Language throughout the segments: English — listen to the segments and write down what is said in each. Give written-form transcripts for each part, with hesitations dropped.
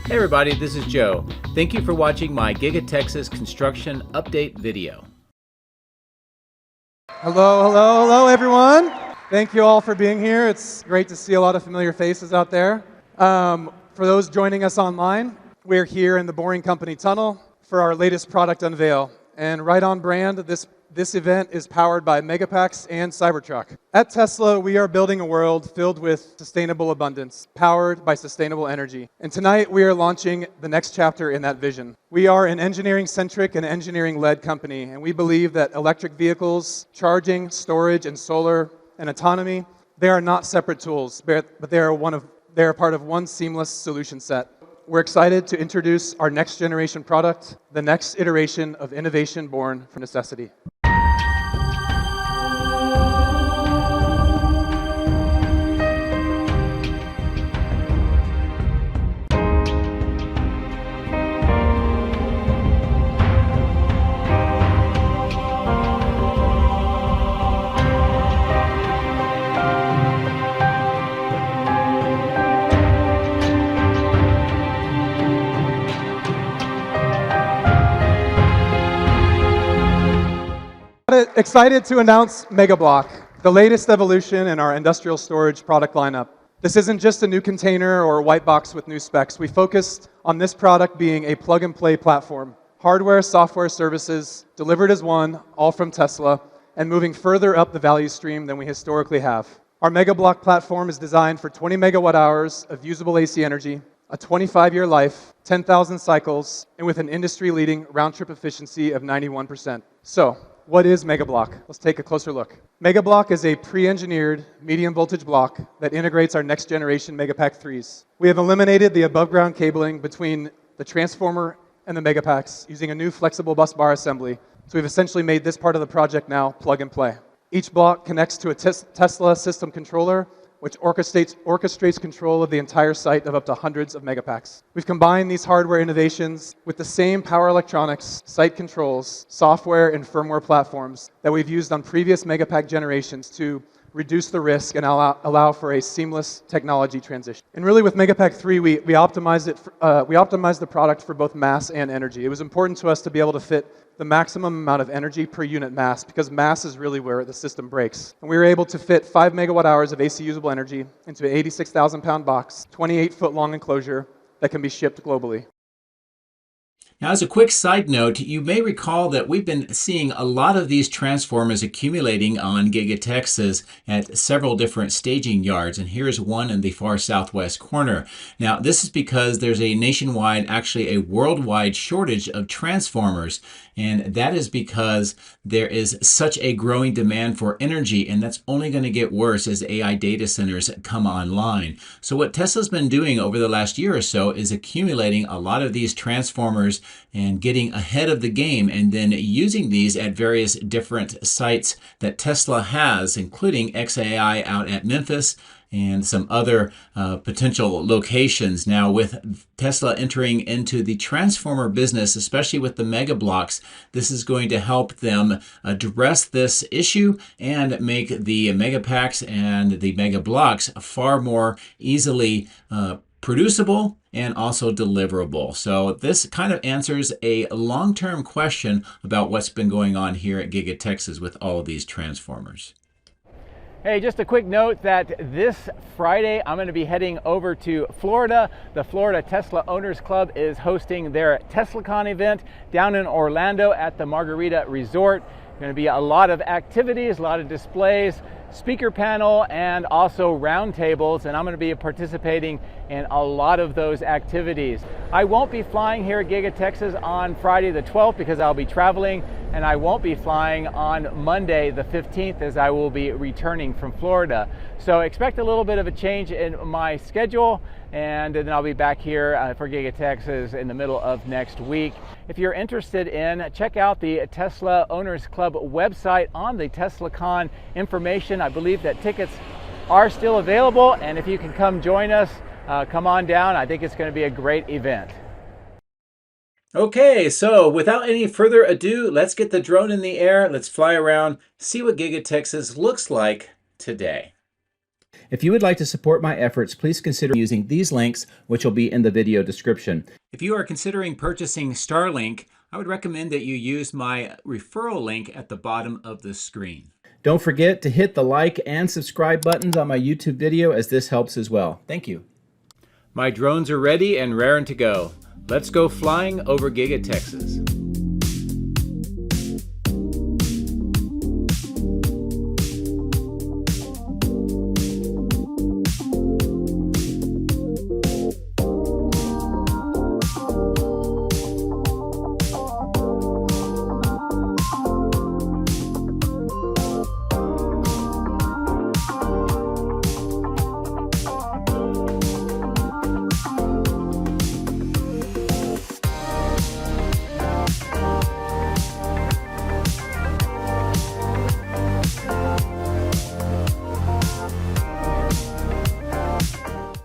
Hey everybody, this is Joe. Thank you for watching my Giga Texas construction update video. Hello everyone. Thank you all for being here. It's great to see a lot of familiar faces out there. For those joining us online, we're here in the Boring Company tunnel for our latest product unveil. And right on brand, this event is powered by Megapacks and Cybertruck. At Tesla, we are building a world filled with sustainable abundance, powered by sustainable energy. And tonight, we are launching the next chapter in that vision. We are an engineering-centric and engineering-led company, and we believe that electric vehicles, charging, storage, and solar, and autonomy, they are not separate tools, but they are part of one seamless solution set. We're excited to introduce our next generation product, the next iteration of innovation born from necessity. Excited to announce Megablock, the latest evolution in our industrial storage product lineup. This isn't just a new container or a white box with new specs. We focused on this product being a plug-and-play platform. Hardware, software, services, delivered as one, all from Tesla, and moving further up the value stream than we historically have. Our Megablock platform is designed for 20 megawatt hours of usable AC energy, a 25-year life, 10,000 cycles, and with an industry-leading round-trip efficiency of 91%. So, what is Megablock? Let's take a closer look. Megablock is a pre-engineered medium voltage block that integrates our next generation Megapack 3s. We have eliminated the above ground cabling between the transformer and the Megapacks using a new flexible bus bar assembly. So we've essentially made this part of the project now plug and play. Each block connects to a Tesla system controller, which orchestrates control of the entire site of up to hundreds of Megapacks. We've combined these hardware innovations with the same power electronics, site controls, software, and firmware platforms that we've used on previous Megapack generations to reduce the risk and allow for a seamless technology transition. And really with Megapack 3, we optimized the product for both mass and energy. It was important to us to be able to fit the maximum amount of energy per unit mass, because mass is really where the system breaks. And we were able to fit 5 megawatt hours of AC usable energy into an 86,000 pound box, 28-foot long enclosure that can be shipped globally. Now, as a quick side note, you may recall that we've been seeing a lot of these transformers accumulating on Giga Texas at several different staging yards, and here's one in the far southwest corner. Now, this is because there's a nationwide, actually a worldwide shortage of transformers, and that is because there is such a growing demand for energy, and that's only going to get worse as AI data centers come online. So what Tesla's been doing over the last year or so is accumulating a lot of these transformers and getting ahead of the game, and then using these at various different sites that Tesla has, including XAI out at Memphis and some other potential locations. Now, with Tesla entering into the transformer business, especially with the Megablocks, this is going to help them address this issue and make the Megapacks and the Megablocks far more easily producible and also deliverable. So this kind of answers a long-term question about what's been going on here at Giga Texas with all of these transformers. Hey, just a quick note that this Friday I'm going to be heading over to Florida. The Florida Tesla Owners Club is hosting their TeslaCon event down in Orlando at the Margarita Resort. Going to be a lot of activities, a lot of displays, speaker panel, and also roundtables, and I'm going to be participating in a lot of those activities. I won't be flying here at Giga Texas on Friday the 12th because I'll be traveling, and I won't be flying on Monday the 15th as I will be returning from Florida. So expect a little bit of a change in my schedule, and then I'll be back here for Giga Texas in the middle of next week. If you're interested in, check out the Tesla Owners Club website on the TeslaCon information. I believe that tickets are still available, and if you can come join us, come on down. I think it's going to be a great event. Okay, so without any further ado, let's get the drone in the air. Let's fly around, see what Giga Texas looks like today. If you would like to support my efforts, please consider using these links, which will be in the video description. If you are considering purchasing Starlink, I would recommend that you use my referral link at the bottom of the screen. Don't forget to hit the like and subscribe buttons on my YouTube video, as this helps as well. Thank you. My drones are ready and raring to go. Let's go flying over Giga Texas.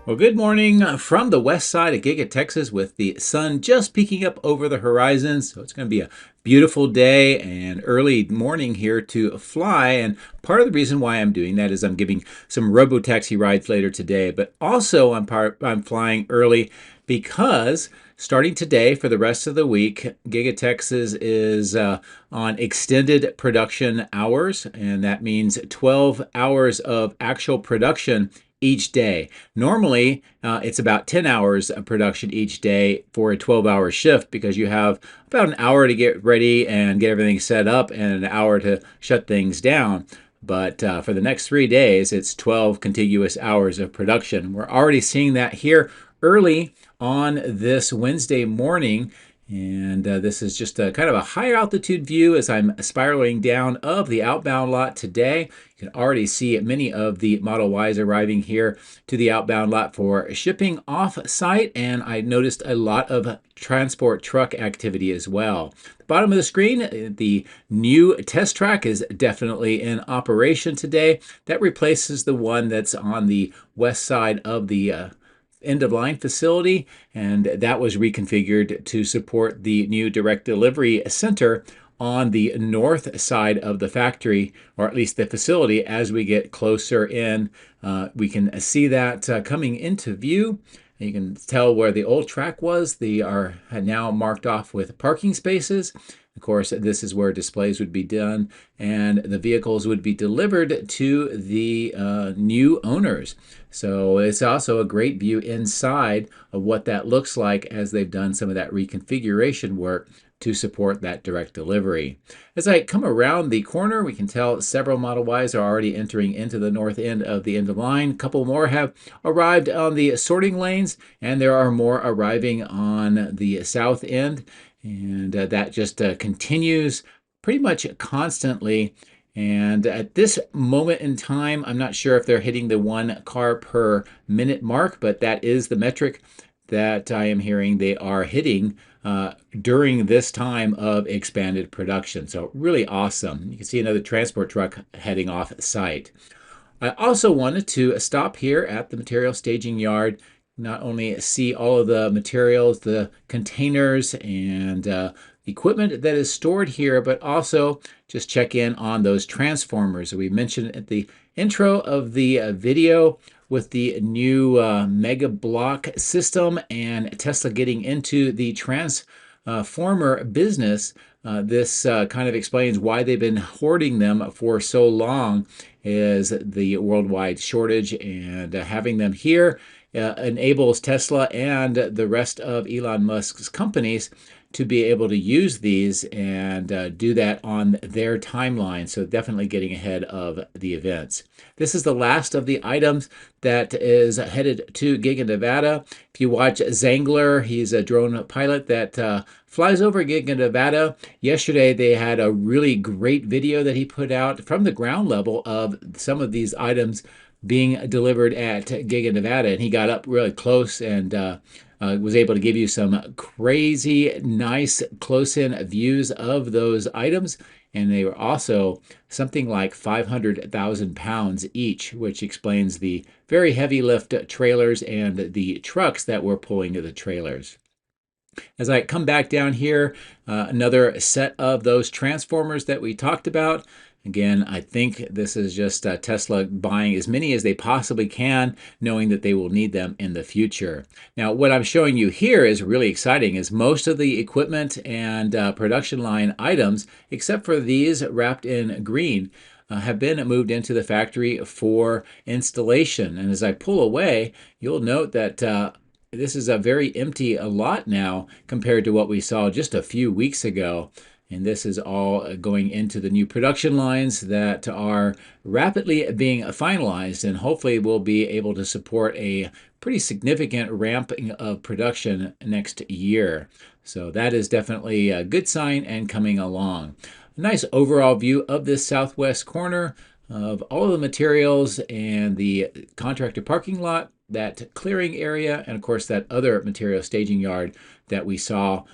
Well, good morning from the west side of Giga Texas with the sun just peeking up over the horizon. So it's going to be a beautiful day and early morning here to fly. And part of the reason why I'm doing that is I'm giving some robotaxi rides later today. But also I'm flying early because starting today for the rest of the week, Giga Texas is on extended production hours. And that means 12 hours of actual production each day. Normally, it's about 10 hours of production each day for a 12-hour shift because you have about an hour to get ready and get everything set up and an hour to shut things down. But for the next 3 days, it's 12 contiguous hours of production. We're already seeing that here early on this Wednesday morning. And this is just a kind of a higher altitude view as I'm spiraling down of the outbound lot today. You can already see many of the Model Ys arriving here to the outbound lot for shipping off site. And I noticed a lot of transport truck activity as well. The bottom of the screen, the new test track is definitely in operation today. That replaces the one that's on the west side of the end-of-line facility, and that was reconfigured to support the new direct delivery center on the north side of the factory, or at least the facility. As we get closer in, we can see that coming into view. You can tell where the old track was. They are now marked off with parking spaces. Of course, this is where displays would be done and the vehicles would be delivered to the new owners. So it's also a great view inside of what that looks like as they've done some of that reconfiguration work to support that direct delivery. As I come around the corner, we can tell several Model Ys are already entering into the north end of the end of line. A couple more have arrived on the sorting lanes, and there are more arriving on the south end. And that just continues pretty much constantly. And at this moment in time, I'm not sure if they're hitting the 1 car per minute mark, but that is the metric that I am hearing they are hitting during this time of expanded production. So really awesome. You can see another transport truck heading off site. I also wanted to stop here at the material staging yard, not only see all of the materials, the containers, and equipment that is stored here, but also just check in on those transformers that we mentioned at the intro of the video with the new Megablock system and Tesla getting into the transformer business. This kind of explains why they've been hoarding them for so long, is the worldwide shortage, and having them here enables Tesla and the rest of Elon Musk's companies to be able to use these and do that on their timeline. So definitely getting ahead of the events. This is the last of the items that is headed to Giga, Nevada. If you watch Zangler, he's a drone pilot that flies over Giga, Nevada. Yesterday, they had a really great video that he put out from the ground level of some of these items being delivered at Giga, Nevada. And he got up really close and was able to give you some crazy, nice, close-in views of those items. And they were also something like 500,000 pounds each, which explains the very heavy lift trailers and the trucks that were pulling the trailers. As I come back down here, another set of those transformers that we talked about. Again, I think this is just Tesla buying as many as they possibly can, knowing that they will need them in the future. Now, what I'm showing you here is really exciting, is most of the equipment and production line items, except for these wrapped in green, have been moved into the factory for installation. And as I pull away, you'll note that this is a very empty lot now compared to what we saw just a few weeks ago. And this is all going into the new production lines that are rapidly being finalized, and hopefully we'll be able to support a pretty significant ramping of production next year. So that is definitely a good sign and coming along. A nice overall view of this southwest corner of all of the materials and the contractor parking lot, that clearing area, and of course that other material staging yard that we saw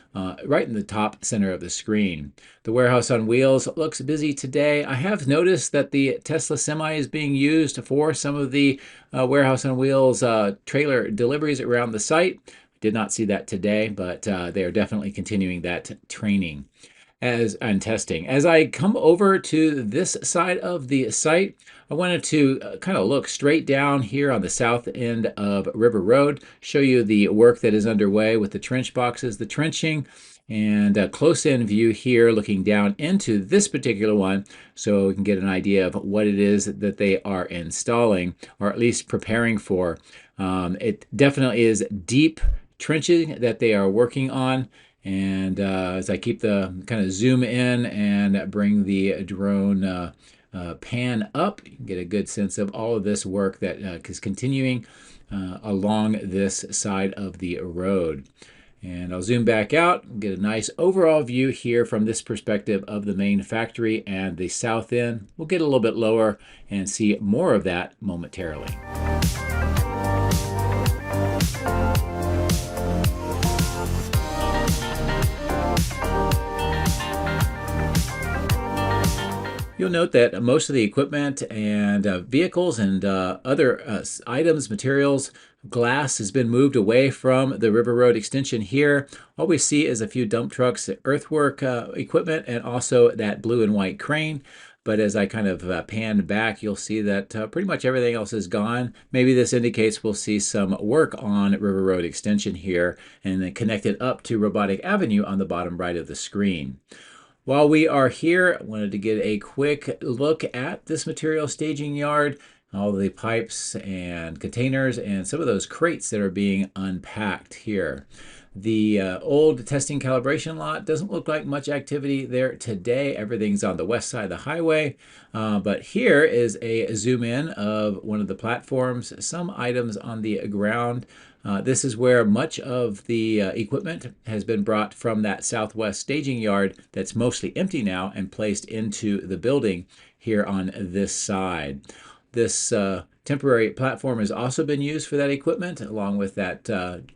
right in the top center of the screen. The warehouse on wheels looks busy today. I have noticed that the Tesla Semi is being used for some of the warehouse on wheels trailer deliveries around the site. Did not see that today, but they are definitely continuing that training and testing. As I come over to this side of the site, I wanted to kind of look straight down here on the south end of River Road, show you the work that is underway with the trench boxes, the trenching, and a close-in view here looking down into this particular one so we can get an idea of what it is that they are installing, or at least preparing for. It definitely is deep trenching that they are working on. And as I keep the kind of zoom in and bring the drone pan up, you can get a good sense of all of this work that is continuing along this side of the road. And I'll zoom back out and get a nice overall view here from this perspective of the main factory and the south end. We'll get a little bit lower and see more of that momentarily. You'll note that most of the equipment and vehicles and other items, materials, glass has been moved away from the River Road extension here. All we see is a few dump trucks, earthwork equipment, and also that blue and white crane. But as I kind of pan back, you'll see that pretty much everything else is gone. Maybe this indicates we'll see some work on River Road extension here and then connect it up to Robotic Avenue on the bottom right of the screen. While we are here, I wanted to get a quick look at this material staging yard, all the pipes and containers and some of those crates that are being unpacked here. The old testing calibration lot doesn't look like much activity there today. Everything's on the west side of the highway. But here is a zoom in of one of the platforms, some items on the ground. This is where much of the equipment has been brought from that southwest staging yard that's mostly empty now and placed into the building here on this side. This temporary platform has also been used for that equipment, along with that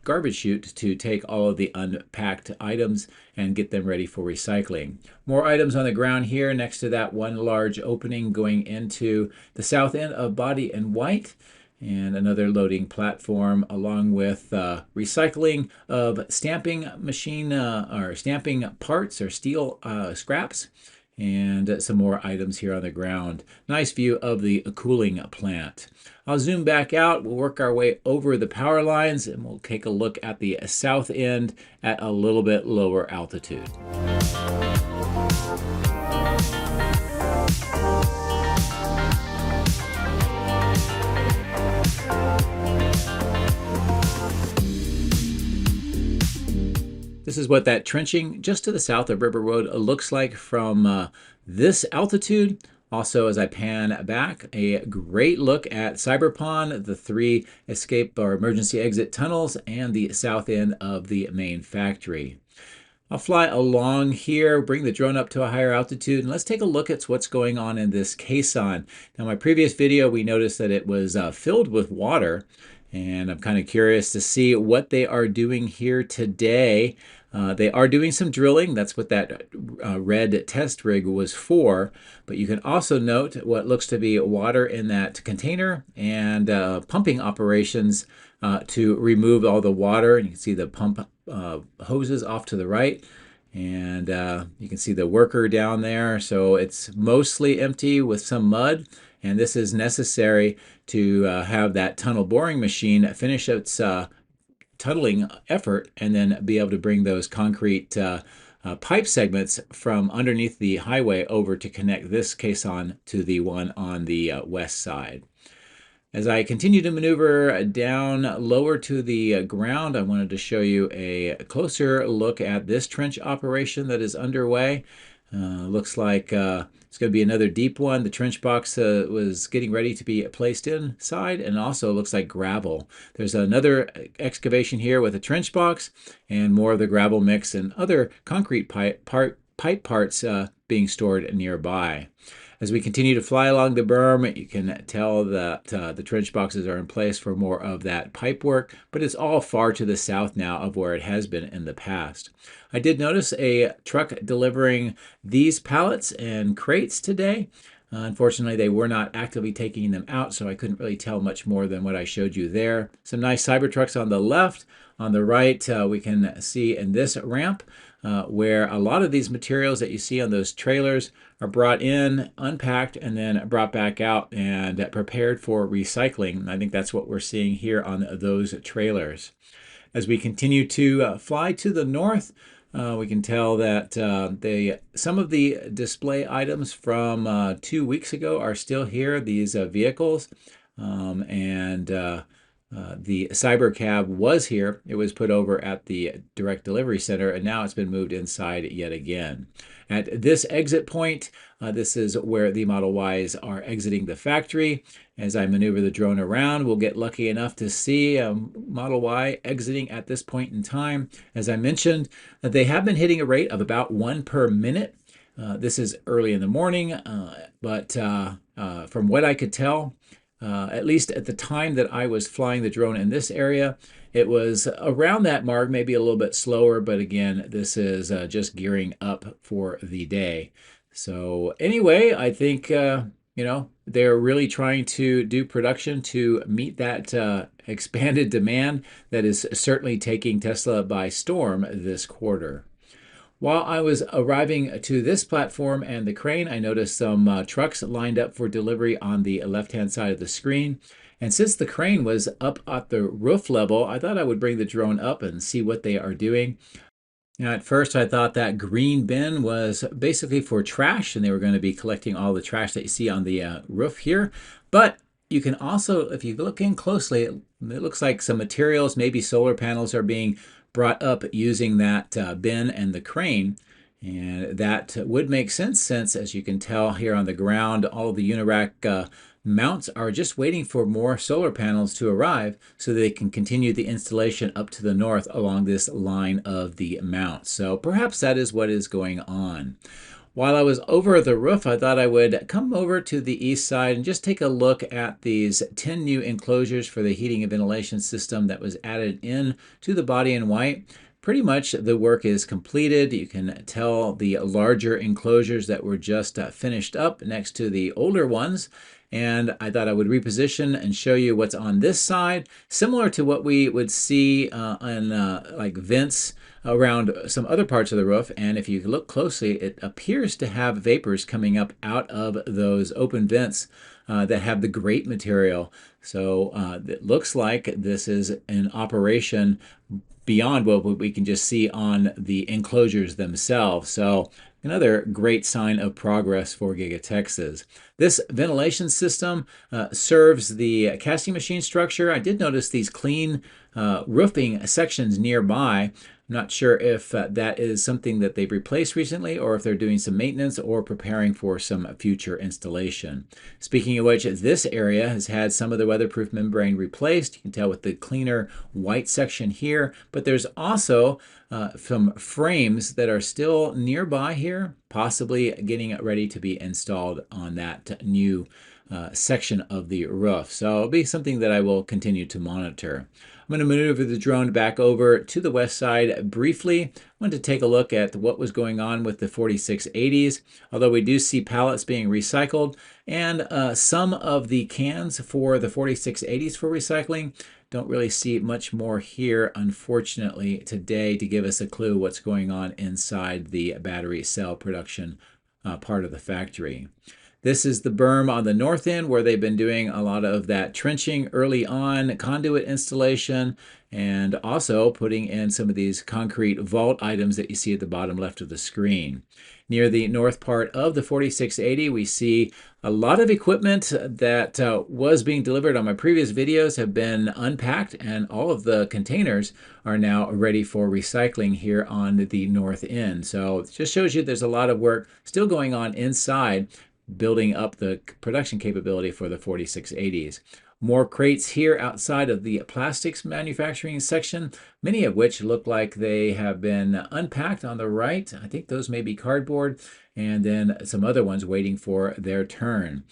garbage chute to take all of the unpacked items and get them ready for recycling. More items on the ground here next to that one large opening going into the south end of Body and White, and another loading platform, along with recycling of stamping machine or stamping parts or steel scraps, and some more items here on the ground. Nice view of the cooling plant. I'll zoom back out. We'll work our way over the power lines, and we'll take a look at the south end at a little bit lower altitude. This is what that trenching just to the south of River Road looks like from this altitude. Also, as I pan back, a great look at Cyberpond, the 3 escape or emergency exit tunnels, and the south end of the main factory. I'll fly along here, bring the drone up to a higher altitude, and let's take a look at what's going on in this caisson. Now, in my previous video, we noticed that it was filled with water, and I'm kind of curious to see what they are doing here today. They are doing some drilling. That's what that red test rig was for. But you can also note what looks to be water in that container and pumping operations to remove all the water. And you can see the pump hoses off to the right. And you can see the worker down there. So it's mostly empty with some mud. And this is necessary to have that tunnel boring machine finish its tunneling effort and then be able to bring those concrete pipe segments from underneath the highway over to connect this caisson to the one on the west side. As I continue to maneuver down lower to the ground, I wanted to show you a closer look at this trench operation that is underway. Looks like it's going to be another deep one. The trench box was getting ready to be placed inside, and also looks like gravel. There's another excavation here with a trench box and more of the gravel mix and other concrete pipe parts being stored nearby. As we continue to fly along the berm, you can tell that the trench boxes are in place for more of that pipe work, but it's all far to the south now of where it has been in the past. I did notice a truck delivering these pallets and crates today. Unfortunately, they were not actively taking them out, so I couldn't really tell much more than what I showed you there. Some nice Cybertrucks on the left. On the right, we can see in this ramp where a lot of these materials that you see on those trailers are brought in, unpacked, and then brought back out and prepared for recycling. I think that's what we're seeing here on those trailers. As we continue to fly to the north, we can tell that some of the display items from 2 weeks ago are still here, these vehicles, and the Cybercab was here. It was put over at the direct delivery center, and now it's been moved inside yet again. At this exit point, this is where the Model Ys are exiting the factory. As I maneuver the drone around, we'll get lucky enough to see Model Y exiting at this point in time. As I mentioned, they have been hitting a rate of about 1 per minute. This is early in the morning, but from what I could tell, at least at the time that I was flying the drone in this area, it was around that mark, maybe a little bit slower, but again, this is just gearing up for the day. So anyway, I think, they're really trying to do production to meet that expanded demand that is certainly taking Tesla by storm this quarter. While I was arriving to this platform and the crane, I noticed some trucks lined up for delivery on the left-hand side of the screen. And since the crane was up at the roof level, I thought I would bring the drone up and see what they are doing. Now, at first, I thought that green bin was basically for trash, and they were going to be collecting all the trash that you see on the roof here. But you can also, if you look in closely, it looks like some materials, maybe solar panels, are being brought up using that bin and the crane. And that would make sense since, as you can tell here on the ground, all of the Unirack mounts are just waiting for more solar panels to arrive so they can continue the installation up to the north along this line of the mount. So perhaps that is what is going on. While I was over the roof, I thought I would come over to the east side and just take a look at these 10 new enclosures for the heating and ventilation system that was added in to the body in white. Pretty much the work is completed. You can tell the larger enclosures that were just finished up next to the older ones. And I thought I would reposition and show you what's on this side, similar to what we would see on like vents around some other parts of the roof. And if you look closely, it appears to have vapors coming up out of those open vents that have the grate material. So it looks like this is an operation beyond what we can just see on the enclosures themselves. So another great sign of progress for Giga Texas. This ventilation system serves the casting machine structure. I did notice these clean roofing sections nearby. I'm not sure if that is something that they've replaced recently or if they're doing some maintenance or preparing for some future installation. Speaking of which, this area has had some of the weatherproof membrane replaced. You can tell with the cleaner white section here, but there's also some frames that are still nearby here, possibly getting ready to be installed on that new section of the roof. So it'll be something that I will continue to monitor. I'm going to maneuver the drone back over to the west side briefly. I wanted to take a look at what was going on with the 4680s. Although we do see pallets being recycled and some of the cans for the 4680s for recycling Don't really see much more here, unfortunately, today to give us a clue what's going on inside the battery cell production part of the factory. This is the berm on the north end where they've been doing a lot of that trenching early on, conduit installation, and also putting in some of these concrete vault items that you see at the bottom left of the screen. Near the north part of the 4680, we see a lot of equipment that was being delivered on my previous videos have been unpacked, and all of the containers are now ready for recycling here on the north end. So it just shows you there's a lot of work still going on inside, building up the production capability for the 4680s. More crates here outside of the plastics manufacturing section, many of which look like they have been unpacked on the right. I think those may be cardboard, and then some other ones waiting for their turn.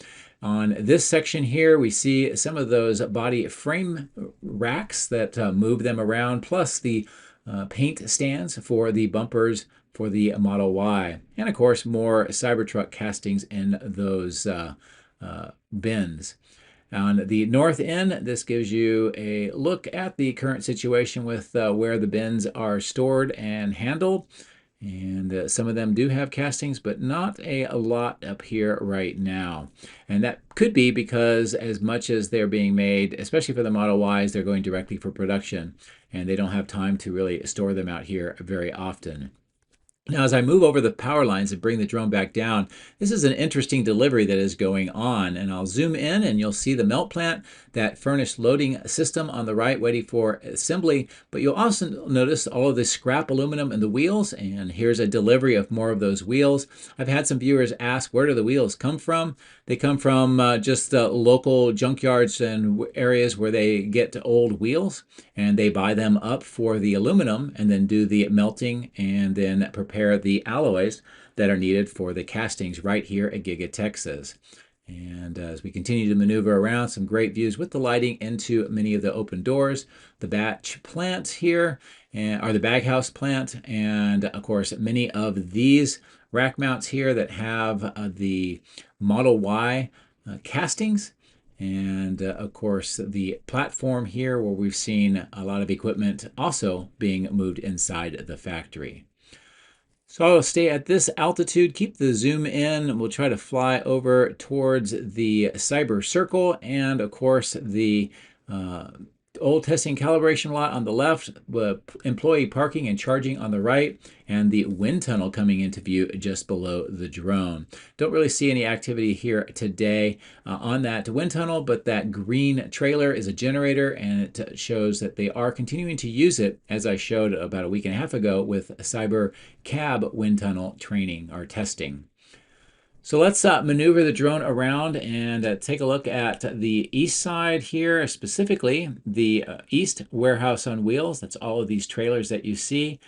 On this section here, we see some of those body frame racks that move them around, plus the paint stands for the bumpers for the Model Y. And of course, more Cybertruck castings in those bins. On the north end, this gives you a look at the current situation with where the bins are stored and handled. And some of them do have castings, but not a lot up here right now. And that could be because as much as they're being made, especially for the Model Ys, they're going directly for production, and they don't have time to really store them out here very often. Now, as I move over the power lines and bring the drone back down, this is an interesting delivery that is going on. And I'll zoom in and you'll see the melt plant, that furnace loading system on the right waiting for assembly. But you'll also notice all of the scrap aluminum in the wheels. And here's a delivery of more of those wheels. I've had some viewers ask, where do the wheels come from? They come from just local junkyards and areas where they get old wheels, and they buy them up for the aluminum and then do the melting and then prepare the alloys that are needed for the castings right here at Giga Texas. And as we continue to maneuver around, some great views with the lighting into many of the open doors. The batch plant here, or the baghouse plant, and of course many of these rack mounts here that have the Model Y castings. And of course the platform here where we've seen a lot of equipment also being moved inside the factory. So I'll stay at this altitude, keep the zoom in. We'll try to fly over towards the Cyber Circle and of course the old testing calibration lot on the left, employee parking and charging on the right, and the wind tunnel coming into view just below the drone. Don't really see any activity here today on that wind tunnel, but that green trailer is a generator, and it shows that they are continuing to use it, as I showed about a week and a half ago with Cybercab wind tunnel training or testing. So let's maneuver the drone around and take a look at the east side here, specifically the east warehouse on wheels. That's all of these trailers that you see.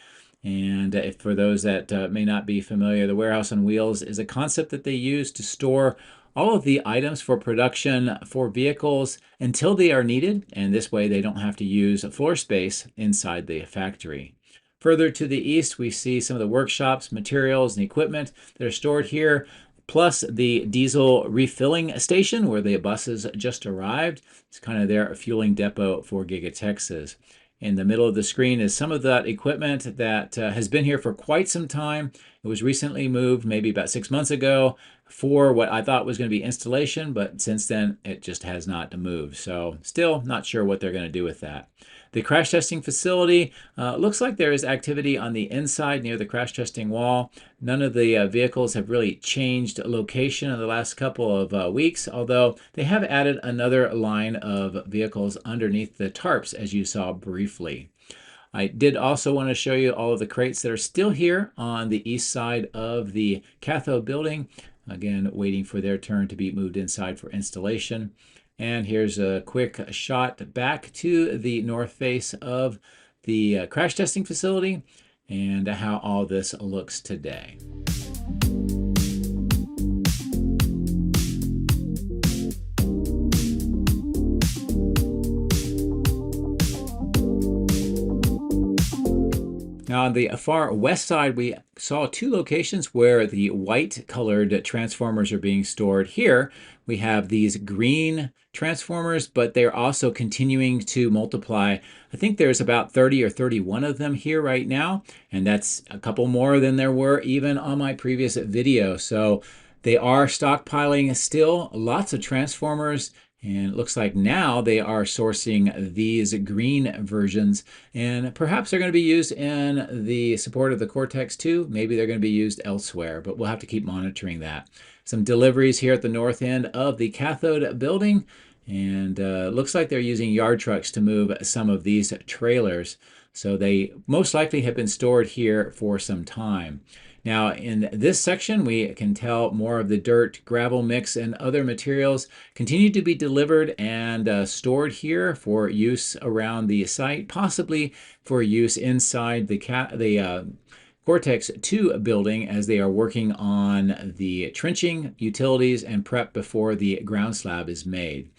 And if for those that may not be familiar, the warehouse on wheels is a concept that they use to store all of the items for production for vehicles until they are needed. And this way they don't have to use floor space inside the factory. Further to the east, we see some of the workshops, materials, and equipment that are stored here, plus the diesel refilling station where the buses just arrived. It's kind of their fueling depot for Giga Texas. In the middle of the screen is some of that equipment that has been here for quite some time. It was recently moved maybe about 6 months ago for what I thought was going to be installation, but since then it just has not moved. So still not sure what they're going to do with that. The crash testing facility looks like there is activity on the inside near the crash testing wall. None of the vehicles have really changed location in the last couple of weeks, although they have added another line of vehicles underneath the tarps, as you saw briefly. I did also want to show you all of the crates that are still here on the east side of the cathode building. Again, waiting for their turn to be moved inside for installation. And here's a quick shot back to the north face of the crash testing facility and how all this looks today. Now on the far west side, we saw two locations where the white colored transformers are being stored. Here we have these green transformers, but they're also continuing to multiply. I think there's about 30 or 31 of them here right now, and that's a couple more than there were even on my previous video. So they are stockpiling still lots of transformers, and it looks like now they are sourcing these green versions, and perhaps they're going to be used in the support of the Cortex-2. Maybe they're going to be used elsewhere, but we'll have to keep monitoring that. Some deliveries here at the north end of the cathode building, and looks like they're using yard trucks to move some of these trailers. So they most likely have been stored here for some time. Now in this section, we can tell more of the dirt, gravel mix, and other materials continue to be delivered and stored here for use around the site, possibly for use inside the Cortex-2 building as they are working on the trenching, utilities, and prep before the ground slab is made.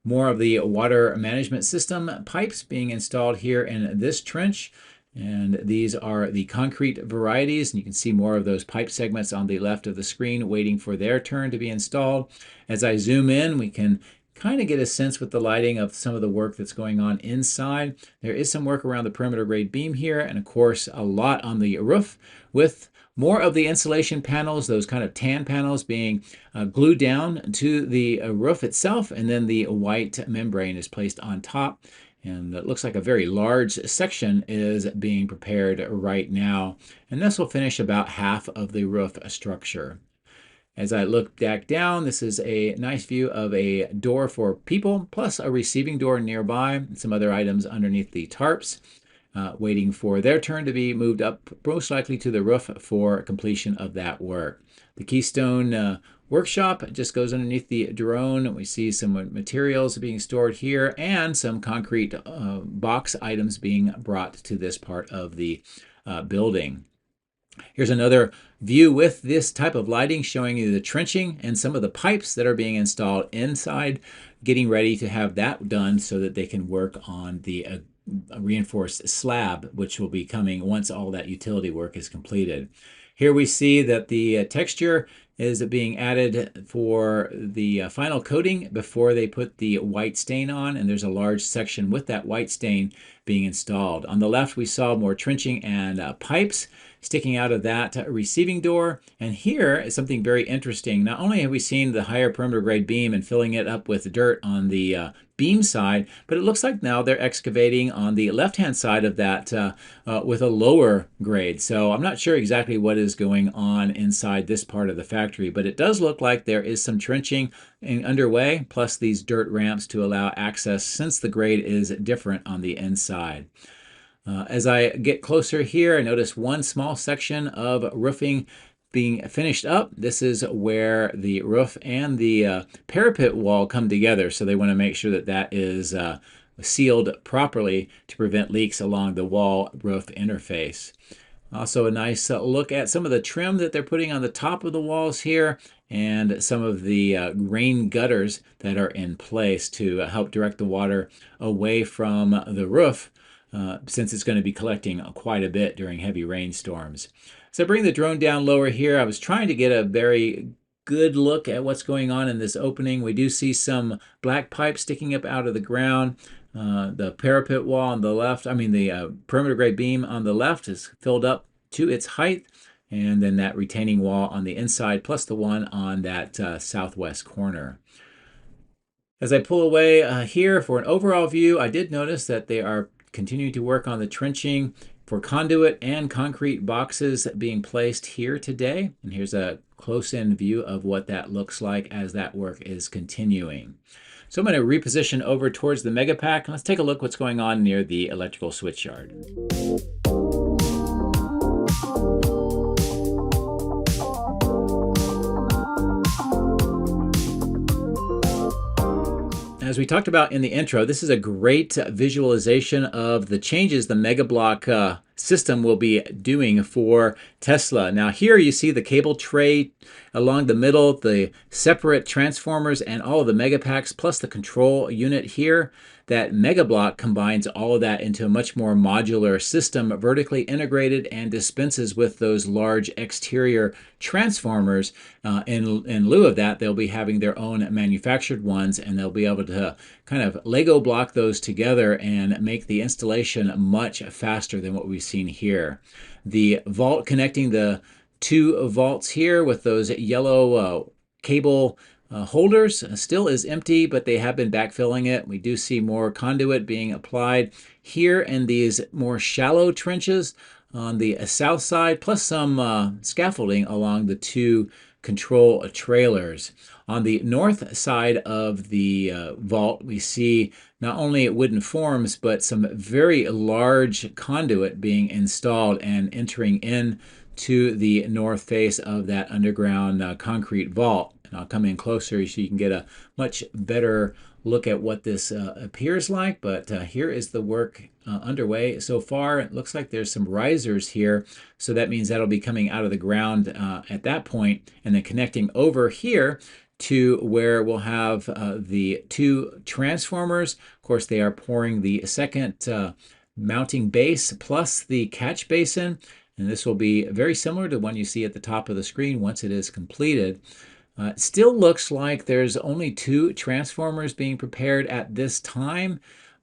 More of the water management system pipes being installed here in this trench. And these are the concrete varieties, and you can see more of those pipe segments on the left of the screen waiting for their turn to be installed. As I zoom in, we can kind of get a sense with the lighting of some of the work that's going on inside. There is some work around the perimeter grade beam here, and of course a lot on the roof, with more of the insulation panels, those kind of tan panels, being glued down to the roof itself, and then the white membrane is placed on top. And it looks like a very large section is being prepared right now. And this will finish about half of the roof structure. As I look back down, this is a nice view of a door for people, plus a receiving door nearby, and some other items underneath the tarps, waiting for their turn to be moved up, most likely to the roof for completion of that work. The Keystone workshop just goes underneath the drone. We see some materials being stored here and some concrete box items being brought to this part of the building. Here's another view with this type of lighting showing you the trenching and some of the pipes that are being installed inside, getting ready to have that done so that they can work on the reinforced slab, which will be coming once all that utility work is completed. Here we see that the texture is being added for the final coating before they put the white stain on, and there's a large section with that white stain being installed. On the left, we saw more trenching and pipes sticking out of that receiving door. And here is something very interesting. Not only have we seen the higher perimeter grade beam and filling it up with dirt on the beam side, but it looks like now they're excavating on the left-hand side of that with a lower grade. So I'm not sure exactly what is going on inside this part of the factory, but it does look like there is some trenching underway, plus these dirt ramps to allow access since the grade is different on the inside. As I get closer here, I notice one small section of roofing being finished up. This is where the roof and the parapet wall come together, so they want to make sure that that is sealed properly to prevent leaks along the wall roof interface. Also a nice look at some of the trim that they're putting on the top of the walls here, and some of the rain gutters that are in place to help direct the water away from the roof, since it's going to be collecting quite a bit during heavy rainstorms. So I bring the drone down lower here. I was trying to get a very good look at what's going on in this opening. We do see some black pipe sticking up out of the ground. The parapet wall on the left, the perimeter grade beam on the left is filled up to its height, and then that retaining wall on the inside, plus the one on that southwest corner. As I pull away here for an overall view, I did notice that they are continuing to work on the trenching for conduit and concrete boxes being placed here today. And here's a close-in view of what that looks like as that work is continuing. So I'm going to reposition over towards the Megapack, and let's take a look what's going on near the electrical switchyard. As we talked about in the intro, this is a great visualization of the changes the Megablock system will be doing for Tesla. Now here you see the cable tray along the middle, the separate transformers and all of the Megapacks, plus the control unit here. that Megablock combines all of that into a much more modular system, vertically integrated, and dispenses with those large exterior transformers. In lieu of that, they'll be having their own manufactured ones, and they'll be able to kind of Lego block those together and make the installation much faster than what we've seen here. The vault connecting the two vaults here with those yellow cable holders still is empty, but they have been backfilling it. We do see more conduit being applied here in these more shallow trenches on the south side, plus some scaffolding along the two control trailers. On the north side of the vault, we see not only wooden forms, but some very large conduit being installed and entering in to the north face of that underground concrete vault. And I'll come in closer so you can get a much better look at what this appears like. But here is the work underway so far. It looks like there's some risers here, so that means that'll be coming out of the ground at that point, and then connecting over here to where we'll have the two transformers. Of course, they are pouring the second mounting base plus the catch basin, and this will be very similar to the one you see at the top of the screen once it is completed. It still looks like there's only two transformers being prepared at this time,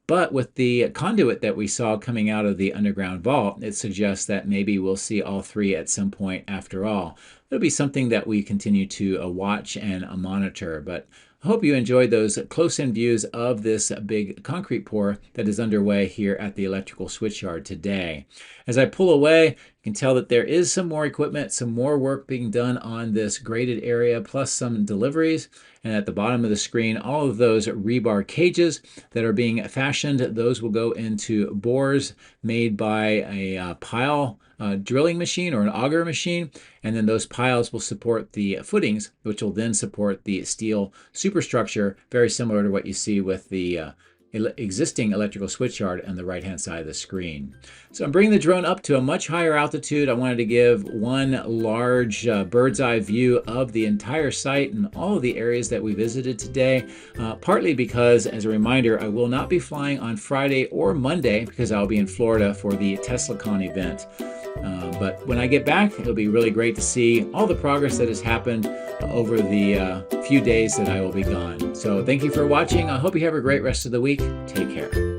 but with the conduit that we saw coming out of the underground vault, it suggests that maybe we'll see all three at some point after all. It'll be something that we continue to watch and monitor, but I hope you enjoyed those close-in views of this big concrete pour that is underway here at the electrical switchyard today. As I pull away, you can tell that there is some more equipment, some more work being done on this graded area, plus some deliveries. And at the bottom of the screen, all of those rebar cages that are being fashioned, those will go into bores made by a pile drilling machine or an auger machine, and then those piles will support the footings, which will then support the steel superstructure, very similar to what you see with the existing electrical switchyard on the right hand side of the screen. So I'm bringing the drone up to a much higher altitude. I wanted to give one large bird's eye view of the entire site and all of the areas that we visited today, partly because, as a reminder, I will not be flying on Friday or Monday because I'll be in Florida for the TeslaCon event. But when I get back, it'll be really great to see all the progress that has happened over the few days that I will be gone. So thank you for watching. I hope you have a great rest of the week. Take care.